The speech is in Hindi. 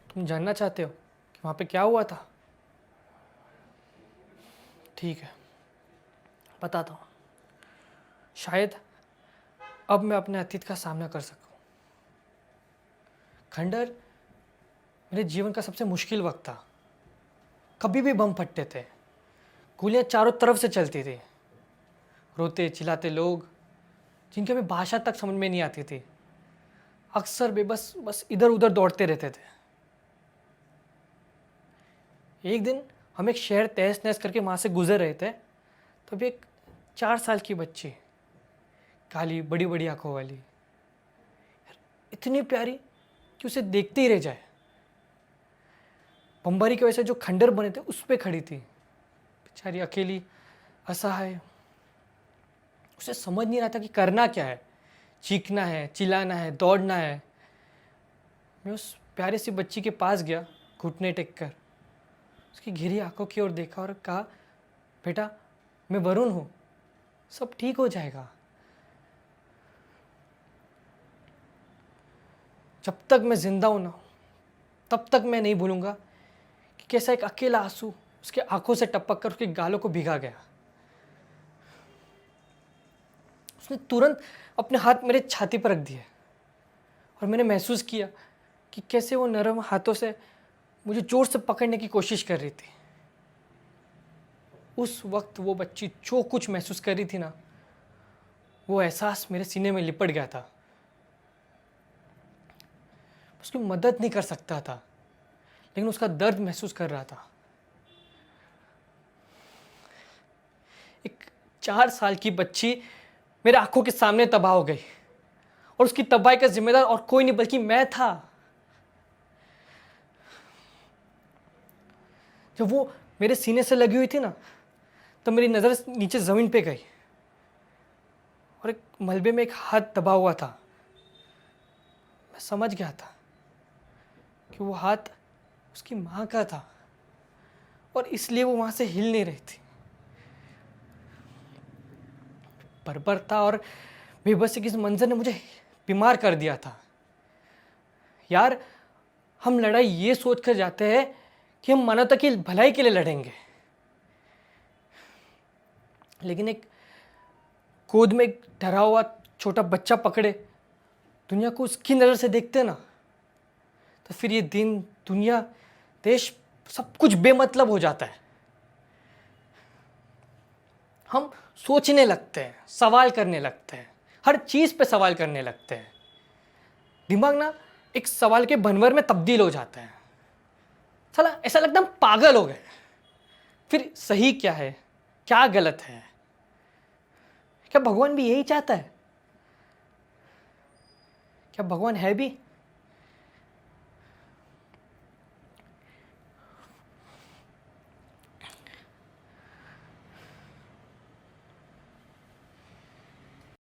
तुम जानना चाहते हो कि वहाँ पे क्या हुआ था? ठीक है, बताता हूँ। शायद अब मैं अपने अतीत का सामना कर सकूँ। खंडर मेरे जीवन का सबसे मुश्किल वक्त था। कभी भी बम फटते थे, गोलियाँ चारों तरफ से चलती थी, रोते चिल्लाते लोग जिनकी हमें भाषा तक समझ में नहीं आती थी, अक्सर बेबस बस इधर उधर दौड़ते रहते थे। एक दिन हम एक शहर तहस नहस करके वहाँ से गुजर रहे थे, तभी एक 4 साल की बच्ची, काली बड़ी बड़ी आंखों वाली, इतनी प्यारी कि उसे देखते ही रह जाए। बमबारी की वजह से जो खंडर बने थे उस पे खड़ी थी, बेचारी अकेली, असहाय। उसे समझ नहीं रहा था कि करना क्या है, चीखना है, चिल्लाना है, दौड़ना है। मैं उस प्यारे सी बच्ची के पास गया, घुटने टेक कर उसकी घिरी आंखों की ओर देखा और कहा, बेटा मैं वरुण हूँ, सब ठीक हो जाएगा। जब तक मैं जिंदा हूं ना, तब तक मैं नहीं भूलूंगा कि कैसा एक अकेला आंसू उसके आंखों से टपक कर उसके गालों को भिगा गया। उसने तुरंत अपने हाथ मेरे छाती पर रख दिए और मैंने महसूस किया कि कैसे वो नरम हाथों से मुझे जोर से पकड़ने की कोशिश कर रही थी। उस वक्त वो बच्ची जो कुछ महसूस कर रही थी ना, वो एहसास मेरे सीने में लिपट गया था। उसकी मदद नहीं कर सकता था, लेकिन उसका दर्द महसूस कर रहा था। एक 4 साल की बच्ची मेरे आंखों के सामने तबाह हो गई और उसकी तबाही का जिम्मेदार और कोई नहीं बल्कि मैं था। जब वो मेरे सीने से लगी हुई थी ना, तब मेरी नज़र नीचे ज़मीन पे गई और एक मलबे में एक हाथ दबा हुआ था। मैं समझ गया था कि वो हाथ उसकी माँ का था और इसलिए वो वहाँ से हिल नहीं रही थी। बर्बरता और बेबसी की इस मंजर ने मुझे बीमार कर दिया था। यार, हम लड़ाई ये सोच कर जाते हैं कि हम मानवता की भलाई के लिए लड़ेंगे, लेकिन एक गोद में एक डरा हुआ छोटा बच्चा पकड़े दुनिया को उसकी नज़र से देखते ना, तो फिर ये दिन, दुनिया, देश, सब कुछ बेमतलब हो जाता है। हम सोचने लगते हैं, सवाल करने लगते हैं, हर चीज़ पे सवाल करने लगते हैं। दिमाग ना एक सवाल के भंवर में तब्दील हो जाता है। साला ऐसा लगता है हम पागल हो गए। फिर सही क्या है, क्या गलत है? क्या भगवान भी यही चाहता है? क्या भगवान है भी?